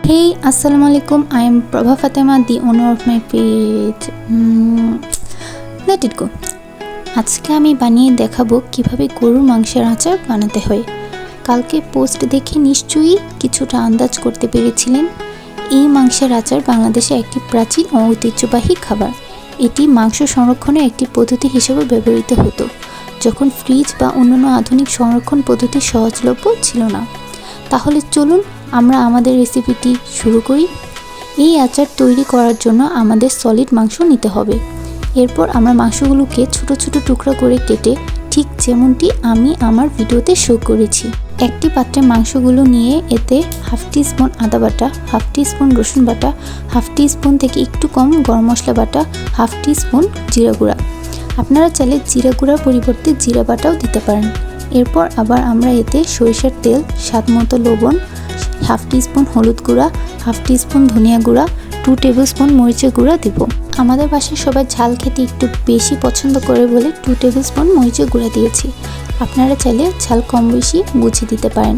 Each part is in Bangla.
Hey, Assalamualaikum. I am Prabha Fatima, the owner of my page. Let it go. আজকে আমি বানিয়ে দেখাবো কিভাবে গরুর মাংসের আচার বানাতে হয়। কালকে পোস্ট দেখে নিশ্চয়ই কিছুটা আন্দাজ করতে পেরেছিলেন। এই মাংসের আচার বাংলাদেশে একটি প্রাচীন ও ঐতিহ্যবাহী খাবার। এটি মাংস সংরক্ষণের একটি পদ্ধতি হিসেবে ব্যবহৃত হতো, যখন ফ্রিজ বা অন্যান্য আধুনিক সংরক্ষণ পদ্ধতি সহজলভ্য ছিল না। তাহলে চলুন আমরা আমাদের রেসিপিটি শুরু করি। এই আচার তৈরি করার জন্য আমাদের সলিড মাংস নিতে হবে। এরপর আমরা মাংসগুলোকে ছোট ছোট টুকরা করে কেটে ঠিক যেমনটি আমি আমার ভিডিওতে শো করেছি। একটি পাত্রে মাংসগুলো নিয়ে এতে হাফ টিস্পুন আদা বাটা, হাফ টিস্পুন রসুন বাটা, হাফ টিস্পুন থেকে একটু কম গরম মশলা বাটা, হাফ টিস্পুন জিরা গুঁড়া। আপনারা চাইলে জিরা গুঁড়ার পরিবর্তে জিরা বাটাও দিতে পারেন। এরপর আবার আমরা এতে সরিষার তেল, স্বাদ মতো লবণ, হাফ টিস্পুন হলুদ গুঁড়া, হাফ টিস্পুন ধনিয়া গুঁড়া, 2 টেবিল স্পুন মরিচের গুঁড়া দেব। আমাদের বাসায় সবাই ঝাল খেতে একটু বেশি পছন্দ করে বলে 2 টেবিল স্পুন মরিচের গুঁড়া দিয়েছি। আপনারা চাইলে ঝাল কম বেশি বুঝে দিতে পারেন।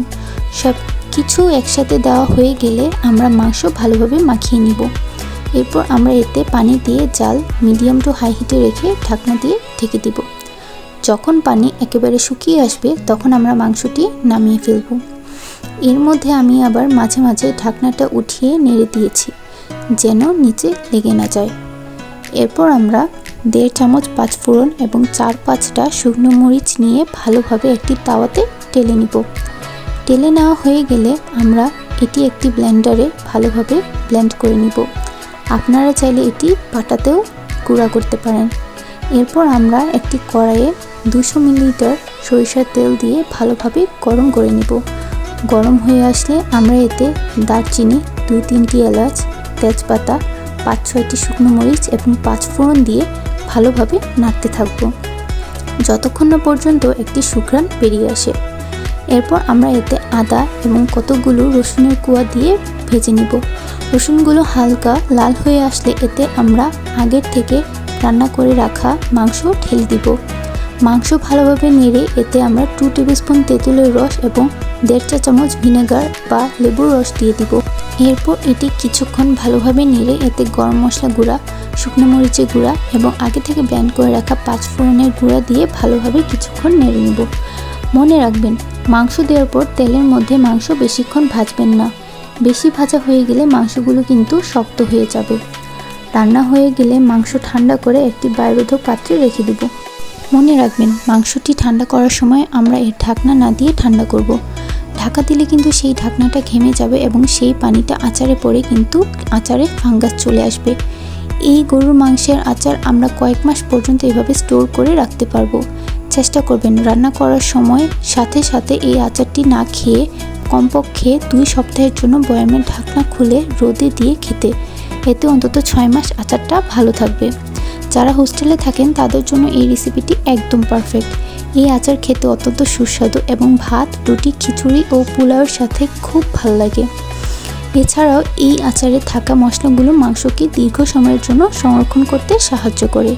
সব কিছু একসাথে দেওয়া হয়ে গেলে আমরা মাংস ভালোভাবে মাখিয়ে নিব। এরপর আমরা এতে পানি দিয়ে জাল মিডিয়াম টু হাই হিটে রেখে ঢাকনা দিয়ে ঢেকে দিব। যখন পানি একেবারে শুকিয়ে আসবে তখন আমরা মাংসটি নামিয়ে ফেলব। এর মধ্যে আমি আবার মাঝে মাঝে ঢাকনাটা উঠিয়ে নেড়ে দিয়েছি যেন নিচে লেগে না যায়। এরপর আমরা 1.5 চামচ পাঁচফোড়ন এবং 4-5টা শুকনো মরিচ নিয়ে ভালোভাবে একটি তাওয়াতে টেলে নিব। টেলে নেওয়া হয়ে গেলে আমরা এটি একটি ব্লেন্ডারে ভালোভাবে ব্লেন্ড করে নিব। আপনারা চাইলে এটি পাটাতেও গুঁড়া করতে পারেন। এরপর আমরা একটি কড়াইয়ে 200 মিলিলিটার সরিষার তেল দিয়ে ভালোভাবে গরম করে নিব। গরম হয়ে আসলে আমরা এতে দারচিনি, 2-3টি এলাচ, তেজপাতা, 5-6টি শুকনো মরিচ এবং 5 ফোড়ন দিয়ে ভালোভাবে নাড়তে থাকব যতক্ষণ না পর্যন্ত একটি সুঘ্রাণ বেরিয়ে আসে। এরপর আমরা এতে আদা এবং কতগুলো রসুনের কোয়া দিয়ে ভেজে নিব। রসুনগুলো হালকা লাল হয়ে আসলে এতে আমরা আগের থেকে রান্না করে রাখা মাংস ঢেলে দিব। মাংস ভালোভাবে নেড়ে এতে আমরা 2 টেবিল স্পুন তেঁতুলের রস এবং 1.5 চা চামচ ভিনেগার বা লেবুর রস দিয়ে দিব। এরপর এটি কিছুক্ষণ ভালোভাবে নেড়ে এতে গরম মশলা গুঁড়া, শুকনো মরিচের গুঁড়া এবং আগে থেকে ব্লেন্ড করে রাখা 5 ফোড়নের গুঁড়া দিয়ে ভালোভাবে কিছুক্ষণ নেড়ে নেব। মনে রাখবেন, মাংস দেওয়ার পর তেলের মধ্যে মাংস বেশিক্ষণ ভাজবেন না। বেশি ভাজা হয়ে গেলে মাংসগুলো কিন্তু শক্ত হয়ে যাবে। রান্না হয়ে গেলে মাংস ঠান্ডা করে একটি বায়ুরোধক পাত্রে রেখে দেব। মনে রাখবেন, মাংসটি ঠান্ডা করার সময় আমরা এর ঢাকনা না দিয়ে ঠান্ডা করব। ঢাকা দিলে কিন্তু সেই ঢাকনাটা ঘেমে যাবে এবং সেই পানিটা আচারে পড়ে কিন্তু আচারে ফাঙ্গাস চলে আসবে। এই গরুর মাংসের আচার আমরা কয়েক মাস পর্যন্ত এভাবে স্টোর করে রাখতে পারবো। চেষ্টা করবেন রান্না করার সময় সাথে সাথে এই আচারটি না খেয়ে কমপক্ষে 2 সপ্তাহের জন্য বয়ামের ঢাকনা খুলে রোদে দিয়ে খেতে। এতে অন্তত 6 মাস আচারটা ভালো থাকবে। যারা হোস্টেলে থাকেন তাদের জন্য এই রেসিপিটি একদম পারফেক্ট। এই আচার খেতে অত্যন্ত সুস্বাদু এবং ভাত, রুটি, খিচুড়ি ও পোলাওয়ের সাথে খুব ভালো লাগে। এছাড়াও এই আচারে থাকা মশলাগুলো মাংসকে দীর্ঘ সময়ের জন্য সংরক্ষণ করতে সাহায্য করে।